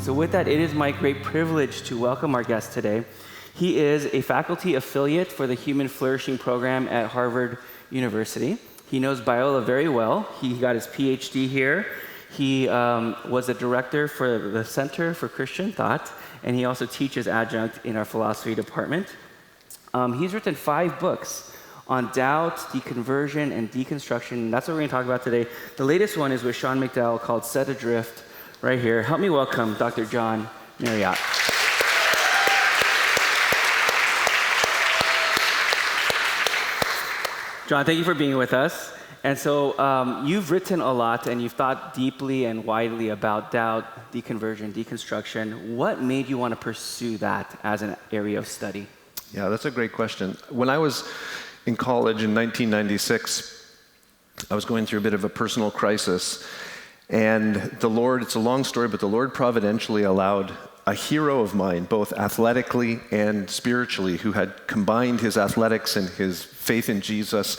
So with that, it is my great privilege to welcome our guest today. He is a faculty affiliate for the Human Flourishing Program at Harvard University. He knows Biola very well. He got his PhD here. He was a director for the Center for Christian Thought, and he also teaches adjunct in our philosophy department. He's written 5 books on doubt, deconversion, and deconstruction. That's what we're going to talk about today. The latest one is with Sean McDowell called Set Adrift, right here. Help me welcome Dr. John Marriott. John, thank you for being with us. And so you've written a lot and you've thought deeply and widely about doubt, deconversion, deconstruction. What made you want to pursue that as an area of study? Yeah, that's a great question. When I was in college in 1996, I was going through a bit of a personal crisis. And the Lord, it's a long story, but the Lord providentially allowed a hero of mine, both athletically and spiritually, who had combined his athletics and his faith in Jesus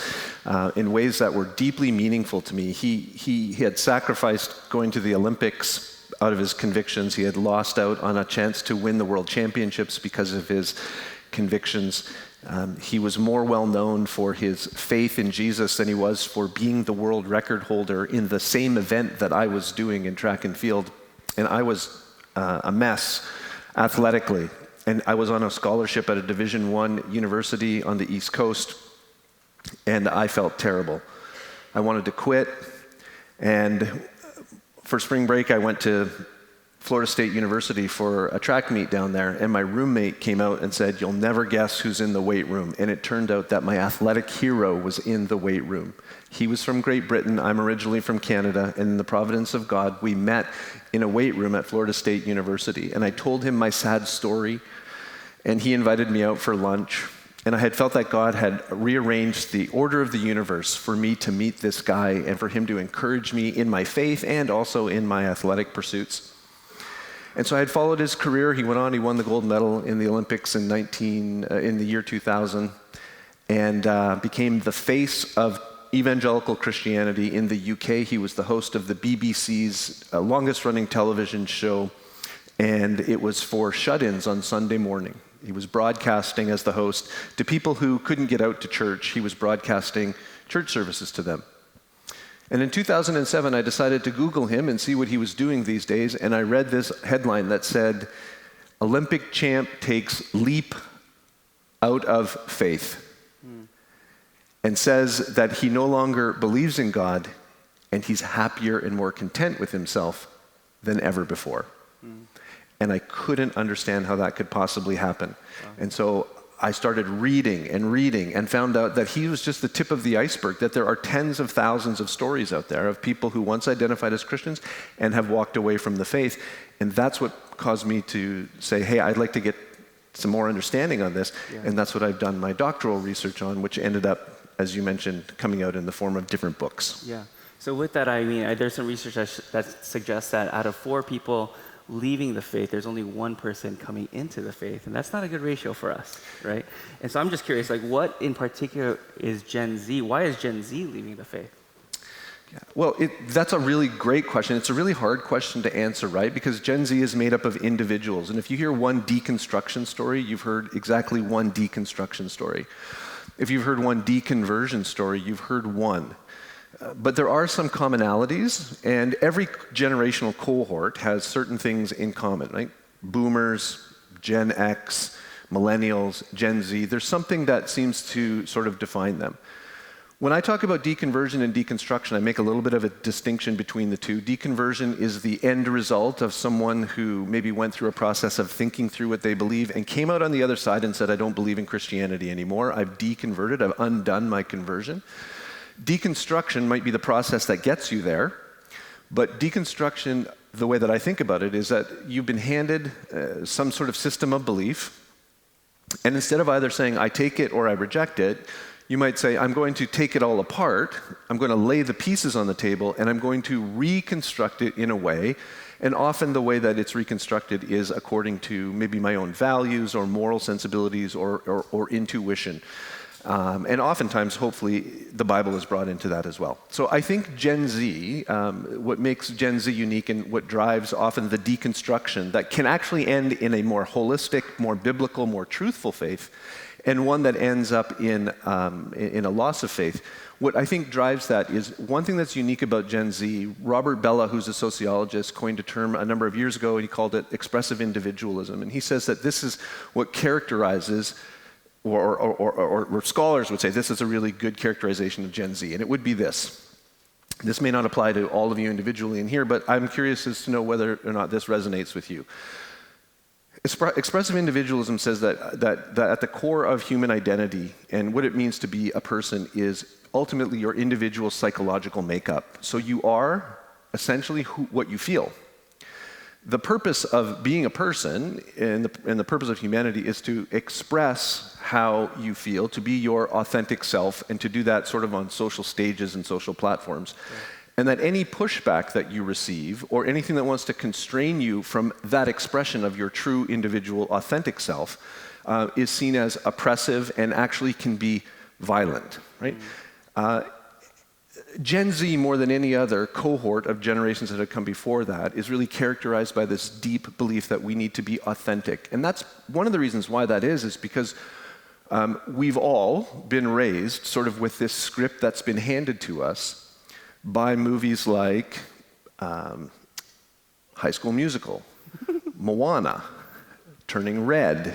in ways that were deeply meaningful to me. He had sacrificed going to the Olympics out of his convictions. He had lost out on a chance to win the world championships because of his convictions. He was more well known for his faith in Jesus than he was for being the world record holder in the same event that I was doing in track and field. And I was a mess athletically. And I was on a scholarship at a Division I university on the East Coast, and I felt terrible. I wanted to quit. And for spring break, I went to Florida State University for a track meet down there, and my roommate came out and said, "You'll never guess who's in the weight room." And it turned out that my athletic hero was in the weight room. He was from Great Britain, I'm originally from Canada, and in the providence of God, we met in a weight room at Florida State University. And I told him my sad story, and he invited me out for lunch. And I had felt that God had rearranged the order of the universe for me to meet this guy and for him to encourage me in my faith and also in my athletic pursuits. And so I had followed his career. He went on, he won the gold medal in the Olympics in the year 2000, and became the face of evangelical Christianity in the UK. He was the host of the BBC's longest running television show, and it was for shut-ins on Sunday morning. He was broadcasting as the host to people who couldn't get out to church. He was broadcasting church services to them. And in 2007, I decided to Google him and see what he was doing these days, and I read this headline that said, "Olympic champ takes leap out of faith," and says that he no longer believes in God, and he's happier and more content with himself than ever before. And I couldn't understand how that could possibly happen. Wow. And so I started reading and found out that he was just the tip of the iceberg, that there are tens of thousands of stories out there of people who once identified as Christians and have walked away from the faith. And that's what caused me to say, hey, I'd like to get some more understanding on this. Yeah. And that's what I've done my doctoral research on, which ended up, as you mentioned, coming out in the form of different books. Yeah. So with that, I mean, there's some research that suggests that out of 4 people leaving the faith, there's only 1 person coming into the faith, and that's not a good ratio for us, right? And so I'm just curious, like, what in particular is Gen Z? Why is Gen Z leaving the faith? Yeah. Well, that's a really great question. It's a really hard question to answer, right? Because Gen Z is made up of individuals, and if you hear one deconstruction story, you've heard exactly one deconstruction story. If you've heard one deconversion story, you've heard one. But there are some commonalities, and every generational cohort has certain things in common, right? Boomers, Gen X, millennials, Gen Z, there's something that seems to sort of define them. When I talk about deconversion and deconstruction, I make a little bit of a distinction between the two. Deconversion is the end result of someone who maybe went through a process of thinking through what they believe and came out on the other side and said, I don't believe in Christianity anymore. I've deconverted, I've undone my conversion. Deconstruction might be the process that gets you there, but deconstruction, the way that I think about it, is that you've been handed some sort of system of belief, and instead of either saying, I take it or I reject it, you might say, I'm going to take it all apart, I'm going to lay the pieces on the table, and I'm going to reconstruct it in a way, and often the way that it's reconstructed is according to maybe my own values or moral sensibilities or intuition. And oftentimes, hopefully, the Bible is brought into that as well. So I think Gen Z, what makes Gen Z unique and what drives often the deconstruction that can actually end in a more holistic, more biblical, more truthful faith, and one that ends up in a loss of faith. What I think drives that is one thing that's unique about Gen Z. Robert Bella, who's a sociologist, coined a term a number of years ago, and he called it expressive individualism. And he says that this is what characterizes, or scholars would say this is a really good characterization of Gen Z, and it would be this. This may not apply to all of you individually in here, but I'm curious as to know whether or not this resonates with you. Expressive individualism says that at the core of human identity and what it means to be a person is ultimately your individual psychological makeup. So you are essentially what you feel. The purpose of being a person and the purpose of humanity is to express how you feel, to be your authentic self, and to do that sort of on social stages and social platforms. Yeah. And that any pushback that you receive or anything that wants to constrain you from that expression of your true individual authentic self is seen as oppressive and actually can be violent, right? Gen Z, more than any other cohort of generations that have come before that, is really characterized by this deep belief that we need to be authentic. And that's one of the reasons why that is because we've all been raised sort of with this script that's been handed to us by movies like High School Musical, Moana, Turning Red.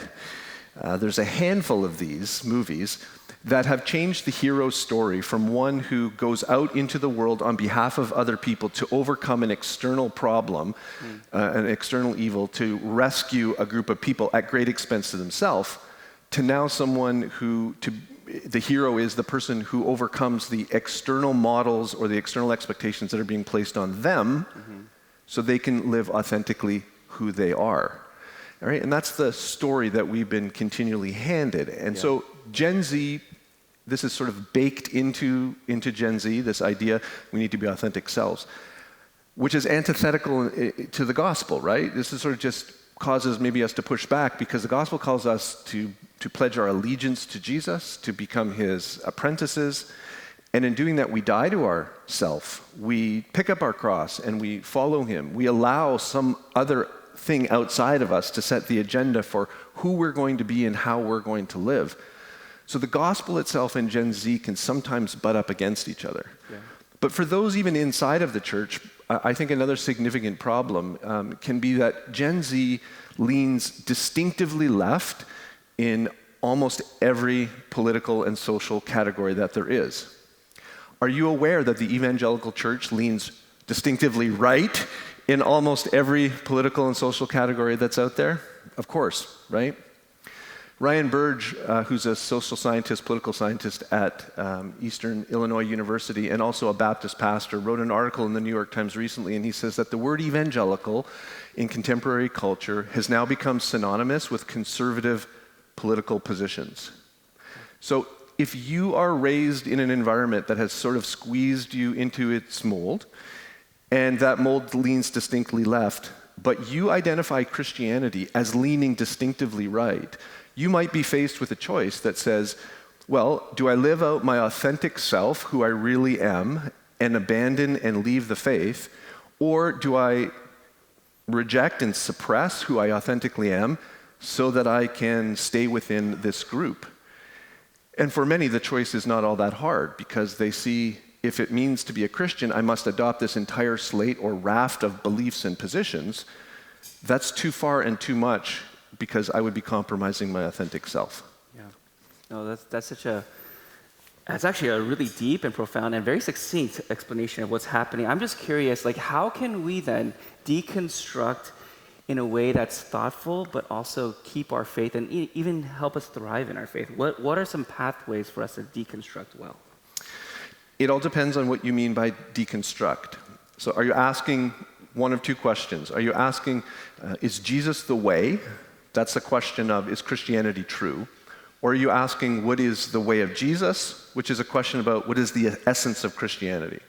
There's a handful of these movies that have changed the hero's story from one who goes out into the world on behalf of other people to overcome an external problem, an external evil, to rescue a group of people at great expense to themselves, to now someone who, the hero is the person who overcomes the external models or the external expectations that are being placed on them so they can live authentically who they are. All right? And that's the story that we've been continually handed. And so Gen Z, this is sort of baked into Gen Z, this idea we need to be authentic selves, which is antithetical to the gospel, right? This is sort of just causes maybe us to push back because the gospel calls us to pledge our allegiance to Jesus, to become his apprentices. And in doing that, we die to ourself. We pick up our cross and we follow him. We allow some other thing outside of us to set the agenda for who we're going to be and how we're going to live. So the gospel itself and Gen Z can sometimes butt up against each other. Yeah. But for those even inside of the church, I think another significant problem can be that Gen Z leans distinctively left in almost every political and social category that there is. Are you aware that the evangelical church leans distinctively right in almost every political and social category that's out there? Of course, right? Ryan Burge, who's a social scientist, political scientist at Eastern Illinois University and also a Baptist pastor, wrote an article in the New York Times recently, and he says that the word evangelical in contemporary culture has now become synonymous with conservative political positions. So if you are raised in an environment that has sort of squeezed you into its mold, and that mold leans distinctly left, but you identify Christianity as leaning distinctively right, you might be faced with a choice that says, well, do I live out my authentic self, who I really am, and abandon and leave the faith, or do I reject and suppress who I authentically am so that I can stay within this group? And for many, the choice is not all that hard because they see if it means to be a Christian, I must adopt this entire slate or raft of beliefs and positions. That's too far and too much because I would be compromising my authentic self. Yeah. No, that's actually a really deep and profound and very succinct explanation of what's happening. I'm just curious, like, how can we then deconstruct in a way that's thoughtful, but also keep our faith and even help us thrive in our faith? What are some pathways for us to deconstruct well? It all depends on what you mean by deconstruct. So are you asking one of two questions? Are you asking, is Jesus the way? That's the question of, is Christianity true? Or are you asking, what is the way of Jesus? Which is a question about, what is the essence of Christianity?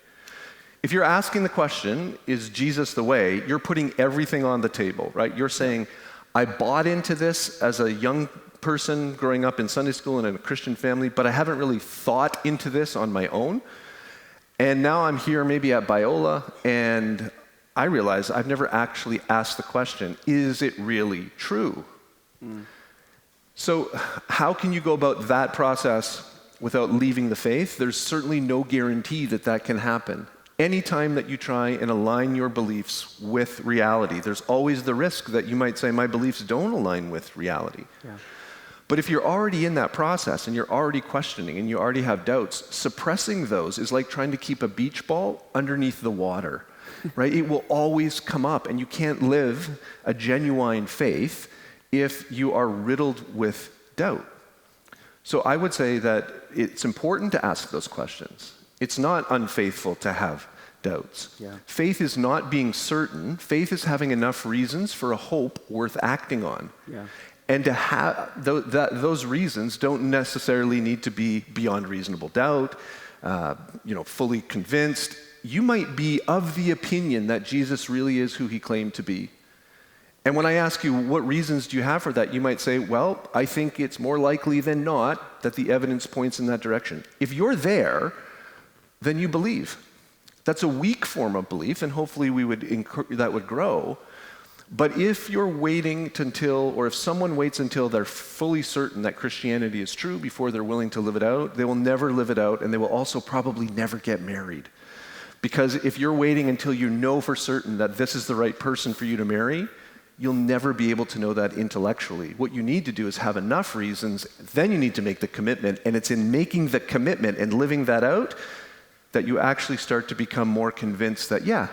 If you're asking the question, is Jesus the way, you're putting everything on the table, right? You're saying, I bought into this as a young person growing up in Sunday school and in a Christian family, but I haven't really thought into this on my own. And now I'm here maybe at Biola, and I realize I've never actually asked the question, is it really true? So how can you go about that process without leaving the faith? There's certainly no guarantee that that can happen. Anytime that you try and align your beliefs with reality, there's always the risk that you might say, my beliefs don't align with reality. Yeah. But if you're already in that process and you're already questioning and you already have doubts, suppressing those is like trying to keep a beach ball underneath the water, right? It will always come up, and you can't live a genuine faith if you are riddled with doubt. So I would say that it's important to ask those questions. It's not unfaithful to have doubts. Yeah. Faith is not being certain. Faith is having enough reasons for a hope worth acting on. Yeah. And to have those reasons don't necessarily need to be beyond reasonable doubt, fully convinced. You might be of the opinion that Jesus really is who he claimed to be. And when I ask you, what reasons do you have for that? You might say, well, I think it's more likely than not that the evidence points in that direction. If you're there, then you believe. That's a weak form of belief, and hopefully that would grow. But if you're waiting until, or if someone waits until they're fully certain that Christianity is true before they're willing to live it out, they will never live it out, and they will also probably never get married. Because if you're waiting until you know for certain that this is the right person for you to marry, you'll never be able to know that intellectually. What you need to do is have enough reasons, then you need to make the commitment, and it's in making the commitment and living that out that you actually start to become more convinced that, yeah,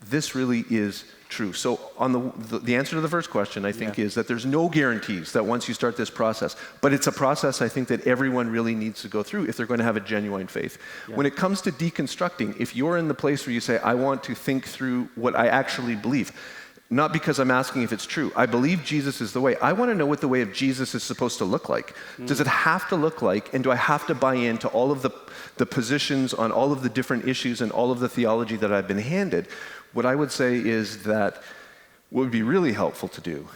this really is true. So on the answer to the first question, I think, is that there's no guarantees that once you start this process, but it's a process I think that everyone really needs to go through if they're going to have a genuine faith. Yeah. When it comes to deconstructing, if you're in the place where you say, I want to think through what I actually believe, not because I'm asking if it's true. I believe Jesus is the way. I want to know what the way of Jesus is supposed to look like. Does it have to look like, and do I have to buy into all of the positions on all of the different issues and all of the theology that I've been handed? What I would say is that what would be really helpful to do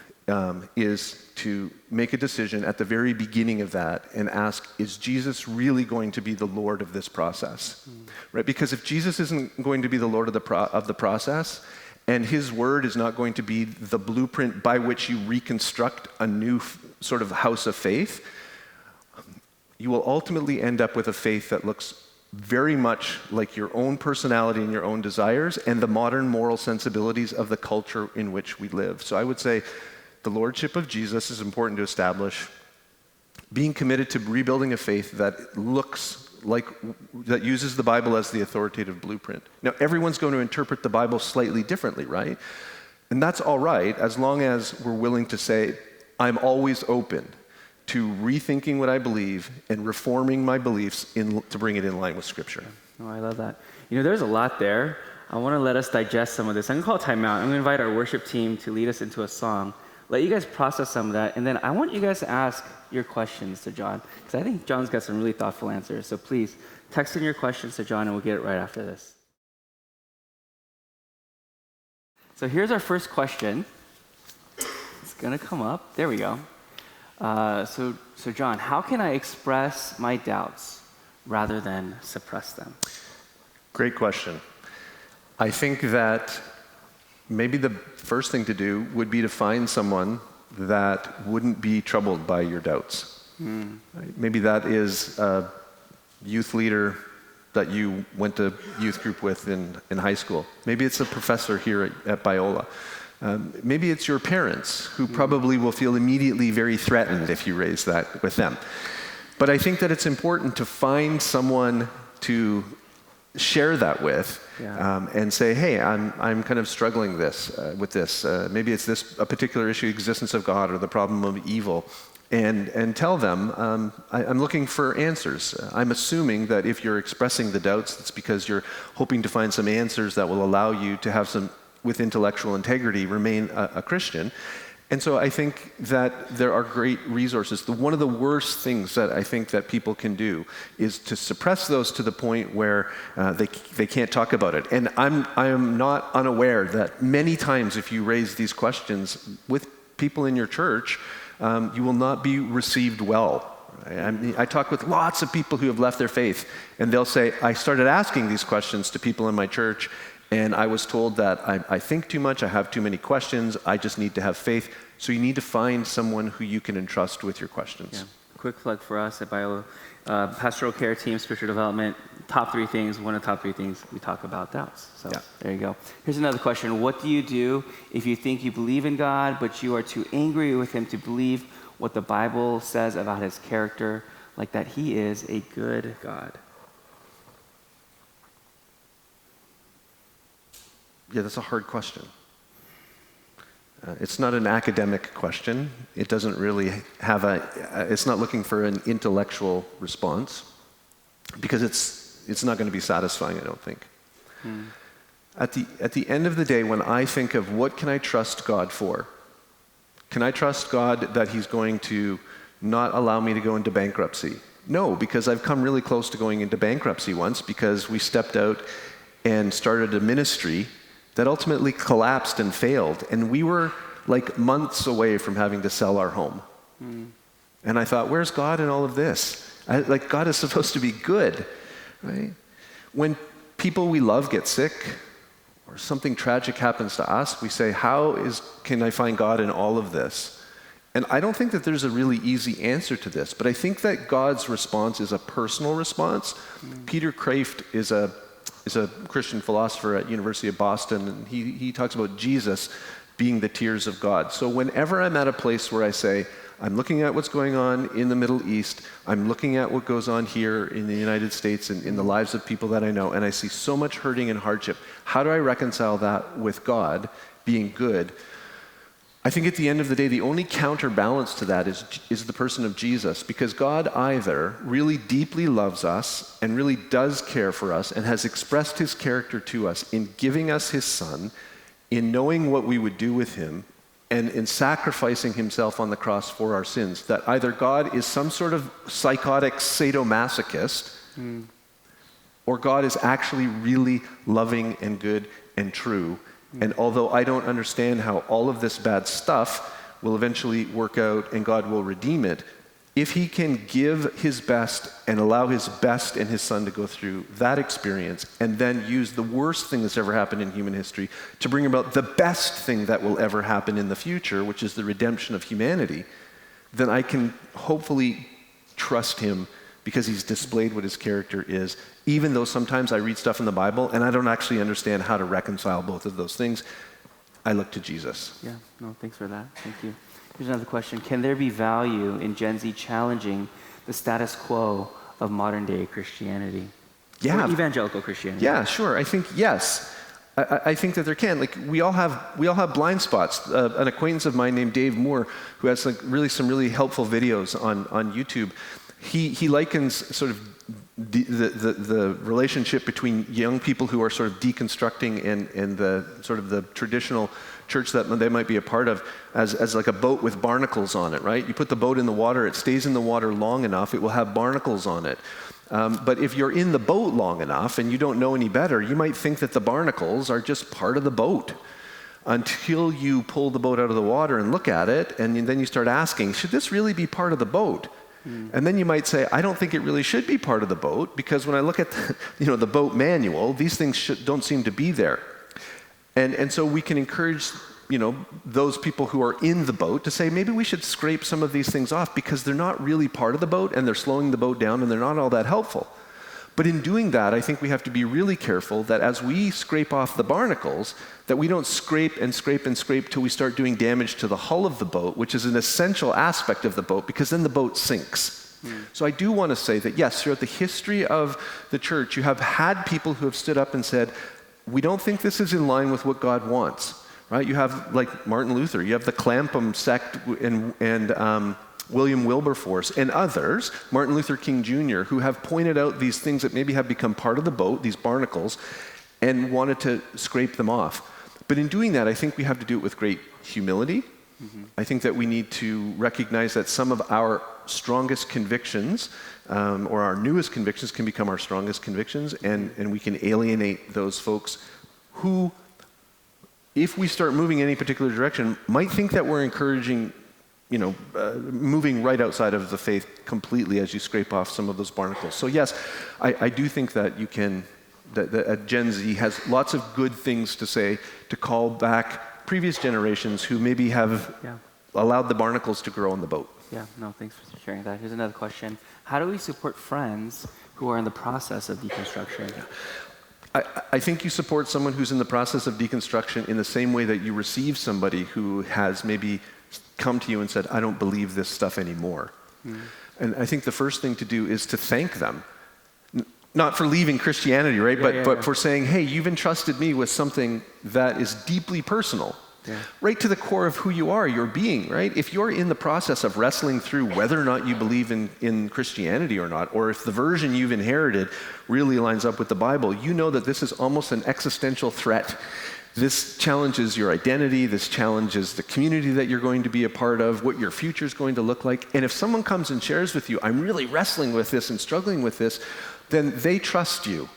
is to make a decision at the very beginning of that and ask, is Jesus really going to be the Lord of this process? Right? Because if Jesus isn't going to be the Lord of the process, and his word is not going to be the blueprint by which you reconstruct a new sort of house of faith, you will ultimately end up with a faith that looks very much like your own personality and your own desires and the modern moral sensibilities of the culture in which we live. So I would say the lordship of Jesus is important to establish. Being committed to rebuilding a faith that looks like, that uses the Bible as the authoritative blueprint. Now, everyone's going to interpret the Bible slightly differently, right? And that's all right, as long as we're willing to say, I'm always open to rethinking what I believe and reforming my beliefs to bring it in line with Scripture. Oh, I love that. There's a lot there. I want to let us digest some of this. I'm going to call a timeout. I'm going to invite our worship team to lead us into a song. Let you guys process some of that, and then I want you guys to ask your questions to John, because I think John's got some really thoughtful answers. So please, text in your questions to John, and we'll get it right after this. So here's our first question. It's going to come up. There we go. So John, how can I express my doubts rather than suppress them? Great question. I think that maybe the first thing to do would be to find someone that wouldn't be troubled by your doubts. Maybe that is a youth leader that you went to youth group with in high school. Maybe it's a professor here at Biola. Maybe it's your parents who probably will feel immediately very threatened if you raise that with them. But I think that it's important to find someone to share that with, and say, hey, I'm kind of struggling with this. Maybe it's a particular issue, existence of God or the problem of evil, and tell them, I'm looking for answers. I'm assuming that if you're expressing the doubts, it's because you're hoping to find some answers that will allow you to have some, with intellectual integrity, remain a Christian. And so I think that there are great resources. One of the worst things that I think that people can do is to suppress those to the point where they can't talk about it. And I am not unaware that many times if you raise these questions with people in your church, you will not be received well. I talk with lots of people who have left their faith, and they'll say, I started asking these questions to people in my church, and I was told that I think too much, I have too many questions, I just need to have faith. So you need to find someone who you can entrust with your questions. Yeah. Quick plug for us at Biola. Pastoral care team, spiritual development, top 3 things, one of the top 3 things we talk about doubts. So there you go. Here's another question. What do you do if you think you believe in God, but you are too angry with him to believe what the Bible says about his character, like that he is a good God? Yeah, that's a hard question. It's not an academic question. It doesn't really have it's not looking for an intellectual response, because it's not going to be satisfying, I don't think. At the end of the day, when I think of what can I trust God for, can I trust God that he's going to not allow me to go into bankruptcy? No, because I've come really close to going into bankruptcy once, because we stepped out and started a ministry that ultimately collapsed and failed. And we were like months away from having to sell our home. And I thought, where's God in all of this? God is supposed to be good, right? When people we love get sick, or something tragic happens to us, we say, can I find God in all of this? And I don't think that there's a really easy answer to this, but I think that God's response is a personal response. Peter Kraft is a Christian philosopher at University of Boston, and he talks about Jesus being the tears of God. So whenever I'm at a place where I say, I'm looking at what's going on in the Middle East, I'm looking at what goes on here in the United States and in the lives of people that I know, and I see so much hurting and hardship, how do I reconcile that with God being good? I think at the end of the day, the only counterbalance to that is the person of Jesus, because God either really deeply loves us and really does care for us and has expressed his character to us in giving us his son, in knowing what we would do with him, and in sacrificing himself on the cross for our sins, that either God is some sort of psychotic sadomasochist, or God is actually really loving and good and true. And although I don't understand how all of this bad stuff will eventually work out and God will redeem it, if he can give his best and allow his best in his son to go through that experience, and then use the worst thing that's ever happened in human history to bring about the best thing that will ever happen in the future, which is the redemption of humanity, then I can hopefully trust him, because he's displayed what his character is, even though sometimes I read stuff in the Bible and I don't actually understand how to reconcile both of those things. I look to Jesus. Yeah, no, thanks for that. Thank you. Here's another question. Can there be value in Gen Z challenging the status quo of modern day Christianity? Yeah. Or evangelical Christianity? Yeah, sure. I think yes. I think that there can. Like, we all have blind spots. An acquaintance of mine named Dave Moore, who has some really helpful videos on YouTube, he likens sort of the relationship between young people who are sort of deconstructing and the sort of the traditional church that they might be a part of as like a boat with barnacles on it, right? You put the boat in the water, it stays in the water long enough, it will have barnacles on it. But if you're in the boat long enough and you don't know any better, you might think that the barnacles are just part of the boat, until you pull the boat out of the water and look at it, and then you start asking, should this really be part of the boat? And then you might say, I don't think it really should be part of the boat, because when I look at the boat manual, these things don't seem to be there. And so we can encourage those people who are in the boat to say, maybe we should scrape some of these things off, because they're not really part of the boat and they're slowing the boat down and they're not all that helpful. But in doing that, I think we have to be really careful that as we scrape off the barnacles, that we don't scrape and scrape and scrape till we start doing damage to the hull of the boat, which is an essential aspect of the boat, because then the boat sinks. So I do want to say that, yes, throughout the history of the church, you have had people who have stood up and said, we don't think this is in line with what God wants, right? You have, like, Martin Luther, you have the Clapham sect and William Wilberforce and others, Martin Luther King Jr., who have pointed out these things that maybe have become part of the boat, these barnacles, and wanted to scrape them off. But in doing that, I think we have to do it with great humility. I think that we need to recognize that some of our strongest convictions, or our newest convictions, can become our strongest convictions, and we can alienate those folks who, if we start moving in any particular direction, might think that we're encouraging moving right outside of the faith completely as you scrape off some of those barnacles. So yes, I do think that you can, that Gen Z has lots of good things to say to call back previous generations who maybe have allowed the barnacles to grow on the boat. Yeah, no, thanks for sharing that. Here's another question. How do we support friends who are in the process of deconstruction? I think you support someone who's in the process of deconstruction in the same way that you receive somebody who has maybe come to you and said, I don't believe this stuff anymore. And I think the first thing to do is to thank them. Not for leaving Christianity, right? But for saying, hey, you've entrusted me with something that is deeply personal. Right to the core of who you are, your being, right? If you're in the process of wrestling through whether or not you believe in Christianity or not, or if the version you've inherited really lines up with the Bible, you know that this is almost an existential threat. This challenges your identity, this challenges the community that you're going to be a part of, what your future is going to look like. And if someone comes and shares with you, I'm really wrestling with this and struggling with this, then they trust you.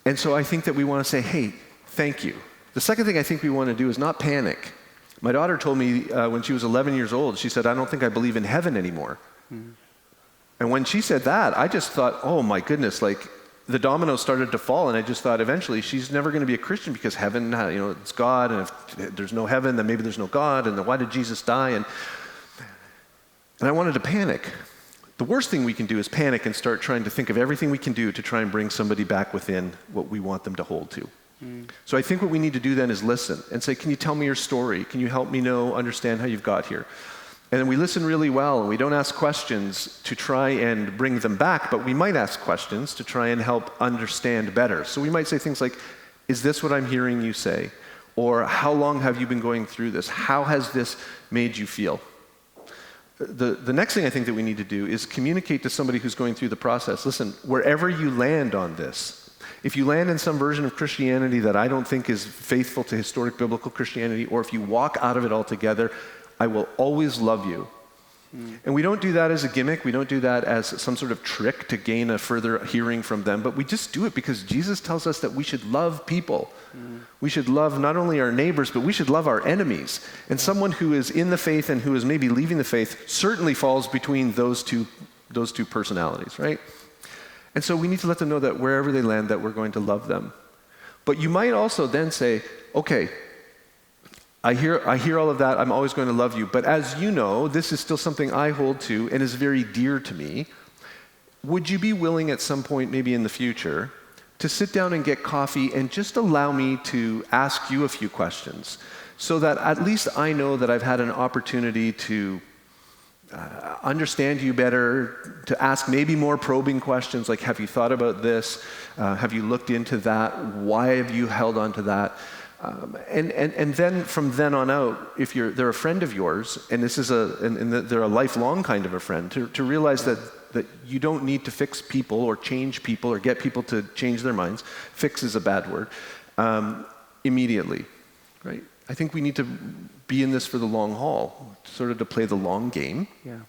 And so I think that we want to say, hey, thank you. The second thing I think we want to do is not panic. My daughter told me when she was 11 years old, she said, I don't think I believe in heaven anymore. And when she said that, I just thought, oh my goodness, like the dominoes started to fall, and I just thought eventually she's never going to be a Christian because heaven, it's God, and if there's no heaven, then maybe there's no God, and then why did Jesus die? And I wanted to panic. The worst thing we can do is panic and start trying to think of everything we can do to try and bring somebody back within what we want them to hold to. So I think what we need to do then is listen and say, can you tell me your story? Can you help me understand how you've got here? And then we listen really well, and we don't ask questions to try and bring them back, but we might ask questions to try and help understand better. So we might say things like, is this what I'm hearing you say? Or how long have you been going through this? How has this made you feel? The next thing I think that we need to do is communicate to somebody who's going through the process, listen, wherever you land on this, if you land in some version of Christianity that I don't think is faithful to historic biblical Christianity, or if you walk out of it altogether, I will always love you. And we don't do that as a gimmick. We don't do that as some sort of trick to gain a further hearing from them, but we just do it because Jesus tells us that we should love people. We should love not only our neighbors, but we should love our enemies. And someone who is in the faith and who is maybe leaving the faith certainly falls between those two personalities, right? And so we need to let them know that wherever they land, that we're going to love them. But you might also then say, okay, I hear all of that, I'm always going to love you, but as you know, this is still something I hold to and is very dear to me. Would you be willing at some point, maybe in the future, to sit down and get coffee and just allow me to ask you a few questions so that at least I know that I've had an opportunity to understand you better, to ask maybe more probing questions like, have you thought about this? Have you looked into that? Why have you held on to that? And then from then on out, if they're a friend of yours, and this is they're a lifelong kind of a friend, to realize that you don't need to fix people or change people or get people to change their minds. Fix is a bad word. Immediately, right? I think we need to be in this for the long haul, sort of to play the long game. Yeah.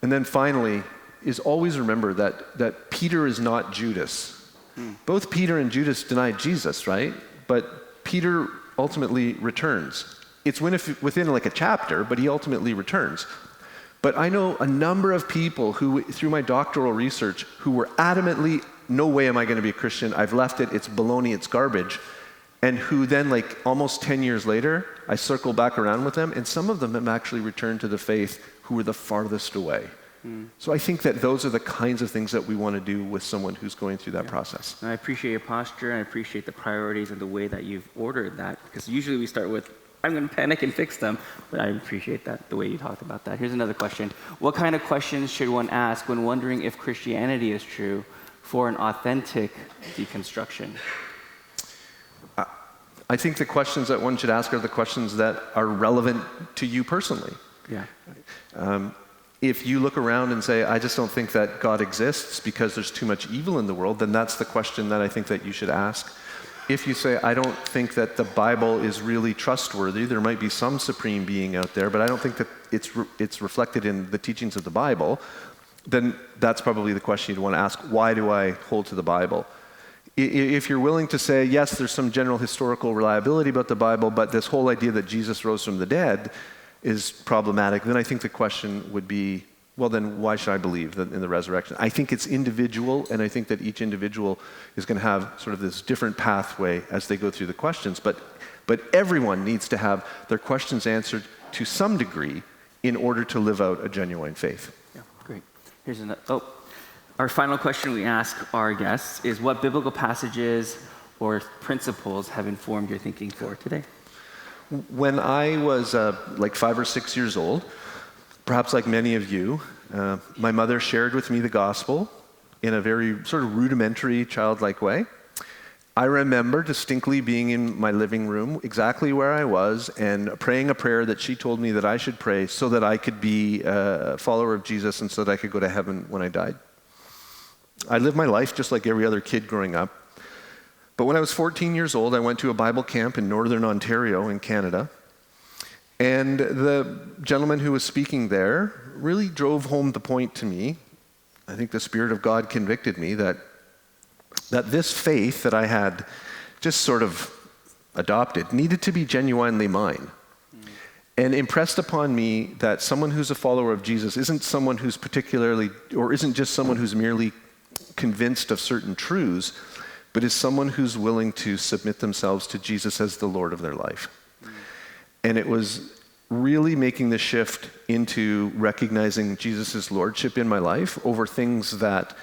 And then finally, is always remember that Peter is not Judas. Both Peter and Judas denied Jesus, right? But Peter ultimately returns. It's within like a chapter, but he ultimately returns. But I know a number of people who, through my doctoral research, who were adamantly, no way am I going to be a Christian, I've left it, it's baloney, it's garbage, and who then, like almost 10 years later, I circle back around with them, and some of them have actually returned to the faith who were the farthest away. So I think that those are the kinds of things that we want to do with someone who's going through that process. And I appreciate your posture, and I appreciate the priorities and the way that you've ordered that, because usually we start with, I'm going to panic and fix them, but I appreciate that, the way you talked about that. Here's another question. What kind of questions should one ask when wondering if Christianity is true for an authentic deconstruction? I think the questions that one should ask are the questions that are relevant to you personally. Yeah. If you look around and say, I just don't think that God exists because there's too much evil in the world, then that's the question that I think that you should ask. If you say, I don't think that the Bible is really trustworthy, there might be some supreme being out there, but I don't think that it's reflected in the teachings of the Bible, then that's probably the question you'd want to ask. Why do I hold to the Bible? If you're willing to say, yes, there's some general historical reliability about the Bible, but this whole idea that Jesus rose from the dead, is problematic, then I think the question would be, well, then why should I believe in the resurrection? I think it's individual, and I think that each individual is going to have sort of this different pathway as they go through the questions. But everyone needs to have their questions answered to some degree in order to live out a genuine faith. Yeah, great. Here's another. Our final question we ask our guests is, what biblical passages or principles have informed your thinking for today? When I was like 5 or 6 years old, perhaps like many of you, my mother shared with me the gospel in a very sort of rudimentary, childlike way. I remember distinctly being in my living room, exactly where I was, and praying a prayer that she told me that I should pray so that I could be a follower of Jesus and so that I could go to heaven when I died. I lived my life just like every other kid growing up. But when I was 14 years old, I went to a Bible camp in northern Ontario in Canada. And the gentleman who was speaking there really drove home the point to me. I think the Spirit of God convicted me that this faith that I had just sort of adopted needed to be genuinely mine. And impressed upon me that someone who's a follower of Jesus isn't someone who's particularly, or isn't just someone who's merely convinced of certain truths, but is someone who's willing to submit themselves to Jesus as the Lord of their life. And it was really making the shift into recognizing Jesus' lordship in my life over things that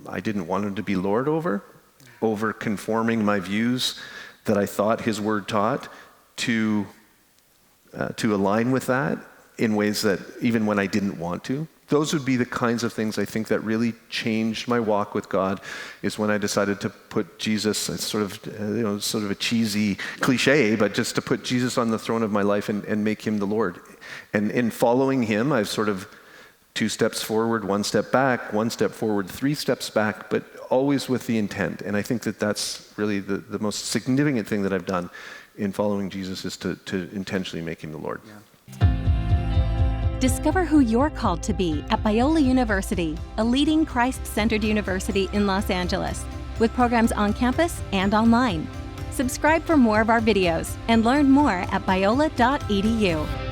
I didn't want him to be Lord over conforming my views that I thought his word taught to align with that in ways that even when I didn't want to. Those would be the kinds of things I think that really changed my walk with God, is when I decided to put Jesus, it's sort of a cheesy cliche, but just to put Jesus on the throne of my life and make him the Lord. And in following him, I've sort of 2 steps forward, 1 step back, 1 step forward, 3 steps back, but always with the intent. And I think that that's really the most significant thing that I've done in following Jesus, is to intentionally make him the Lord. Yeah. Discover who you're called to be at Biola University, a leading Christ-centered university in Los Angeles, with programs on campus and online. Subscribe for more of our videos and learn more at biola.edu.